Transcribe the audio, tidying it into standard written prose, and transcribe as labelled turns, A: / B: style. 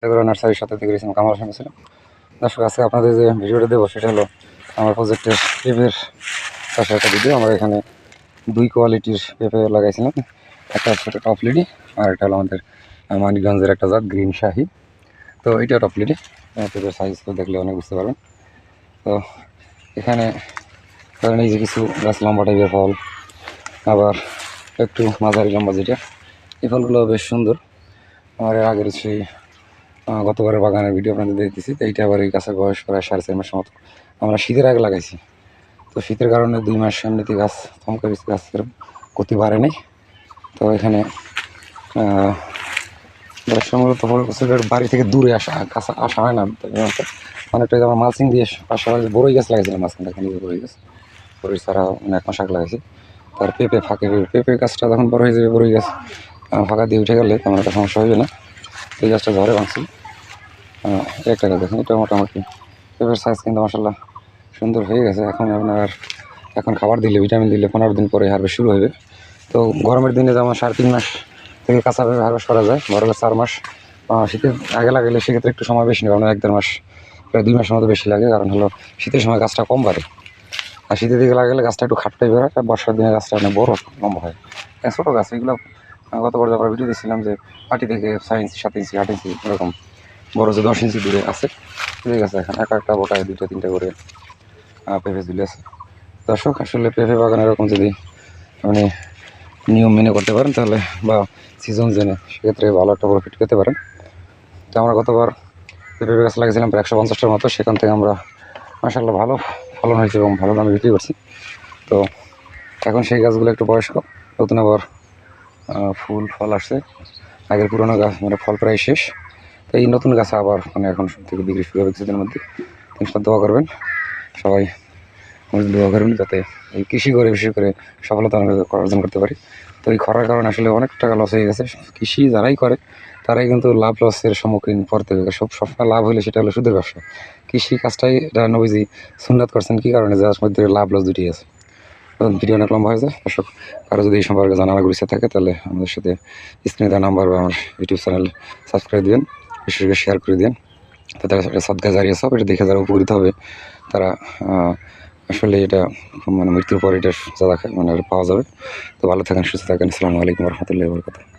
A: এগুলো নার্সারির সাথে গেছিলাম, কামাল হোসেন ছিলাম। দর্শক, আজকে আপনাদের যে ভিডিওটা দেবো সেটা হলো আমার প্রজেক্টের পেঁপের চাষের একটা ভিডিও। আমরা এখানে দুই কোয়ালিটির পেঁপে লাগাইছিলাম, একটা হচ্ছে টপ লিডি আর এটা হলো আমাদের মানিকগঞ্জের একটা জাত গ্রিন শাহি। তো এটা টপ লিডি, পেঁপের সাইজ তো দেখলে অনেক বুঝতে পারবেন। তো এখানে ধরেন এই যে কিছু গাছ লম্বা টাইপের ফল, আবার একটু মাঝারি লম্বা যেটা, এই ফলগুলো বেশ সুন্দর। আমার এর আগের সেই গতবারের বাগানের ভিডিও আপনাদের দেখতেছি। তো এইটা আবার এই গাছের বয়স প্রায় 4.5 মাসের মতো। আমরা শীতের আগে লাগাইছি, তো শীতের কারণে 2 মাস এমনিতে গাছ থমকে গেছে, গাছের গতি বাড়ে নেই। তো এখানে মূলত বাড়ি থেকে দূরে আসা হয় না, অনেকটা আমার মালচিং দিয়ে পাশাপাশি বড়ই গাছ লাগাইছিলাম মাঝখানে, এখানে বড়ই গাছ, বড়ই ছাড়া মানে এক মাস আগে লাগাইছি। তার পেঁপে গাছটা যখন বড় হয়ে যাবে, বড়ই গাছ ফাঁকা দিয়ে উঠে গেলে তেমন একটা সমস্যা হবে না। এই গাছটা ঝড়ে ভাঙছি। একটা গাছ দেখুন, এটা মোটামুটি পেঁপের সাইজ কিন্তু মাসাল্লাহ সুন্দর হয়ে গেছে। এখন খাবার দিলে, ভিটামিন দিলে 15 দিন পরে হারভেস্ট শুরু হবে। তো গরমের দিনে যেমন 3.5 মাস থেকে কাঁচা পেঁপে হারভেস্ট করা যায়, বড় হলে 4 মাস। শীতের আগে লাগাইলে সেক্ষেত্রে একটু সময় বেশি নেবে, কারণ 1-1.5 মাস, প্রায় 2 মাসের মতো বেশি লাগে। কারণ হলো শীতের সময় গাছটা কম বাড়ে, আর শীতের দিকে লাগালে গাছটা একটু খাট টাইপের হয়, আর বর্ষার দিনে গাছটা অনেক বড় লম্বা হয়। ছোটো গাছ এগুলো গতবার আমরা ভিডিও দিয়েছিলাম যে মাটি থেকে 6 ইঞ্চি, 7 ইঞ্চি, 8 ইঞ্চি এরকম বড় যে 10 ইঞ্চি দূরে আছে। ঠিক আছে, এখন একটা বোটায় 2-3টে করে পেঁপে ঝুলে আছে। দর্শক, আসলে পেঁপে বাগান এরকম যদি মানে নিয়ম মেনে করতে পারেন তাহলে, বা সিজন জেনে, সেক্ষেত্রে ভালো একটা প্রফিট পেতে পারেন। তো আমরা গতবার পেঁপে গাছ লাগিয়েছিলাম প্রায় 150টার মতো, সেখান থেকে আমরা মাশাআল্লাহ ভালো ফলন হয়েছে এবং ভালো দামে বিক্রি করছি। তো এখন সেই গাছগুলো একটু বয়স্ক, নতুন আবার ফুল ফল আসছে। আগের পুরোনো গাছ মানে ফল প্রায় শেষ। তো এই নতুন গাছ আবার মানে এখন থেকে বিক্রি শুরু হবে কিছুদিনের মধ্যে। ইনশাআল্লাহ দোয়া করবেন সবাই, দোয়া করবেন যাতে এই কৃষি করে বিশেষ করে সফলতা অর্জন করতে পারি। তো এই খরার কারণে আসলে অনেক টাকা লস হয়ে গেছে। কৃষি যারাই করে তারাই কিন্তু লাভ লসের সম্মুখীন পড়তে হবে। সবসময় লাভ হলে সেটা হলো সুদের ব্যবসা। কৃষি কাজটাই এটা নবীজি সুন্নাত করছেন, কী কারণে, যার মধ্যে লাভ লস দুটি আছে। তো ভিডিও অনেক লম্বা হয়ে যায়। দর্শক, কারো যদি এই সম্পর্কে জানার ইচ্ছা থাকে তাহলে আমাদের সাথে স্ক্রিনে দেওয়া নাম্বার বা আমার ইউটিউব চ্যানেল সাবস্ক্রাইব দিন, বিশেষ করে শেয়ার করে দিন। তো তারা সদকা জারিয়া সব এটা দেখে যারা উপকৃত হবে তারা আসলে এটা মানে মৃত্যুর পর এটা মানে পাওয়া যাবে। তো ভালো থাকেন, সুস্থ থাকেন। আসসালামু আলাইকুম রহমতুল্লাহি ওয়া বারাকাতুহু।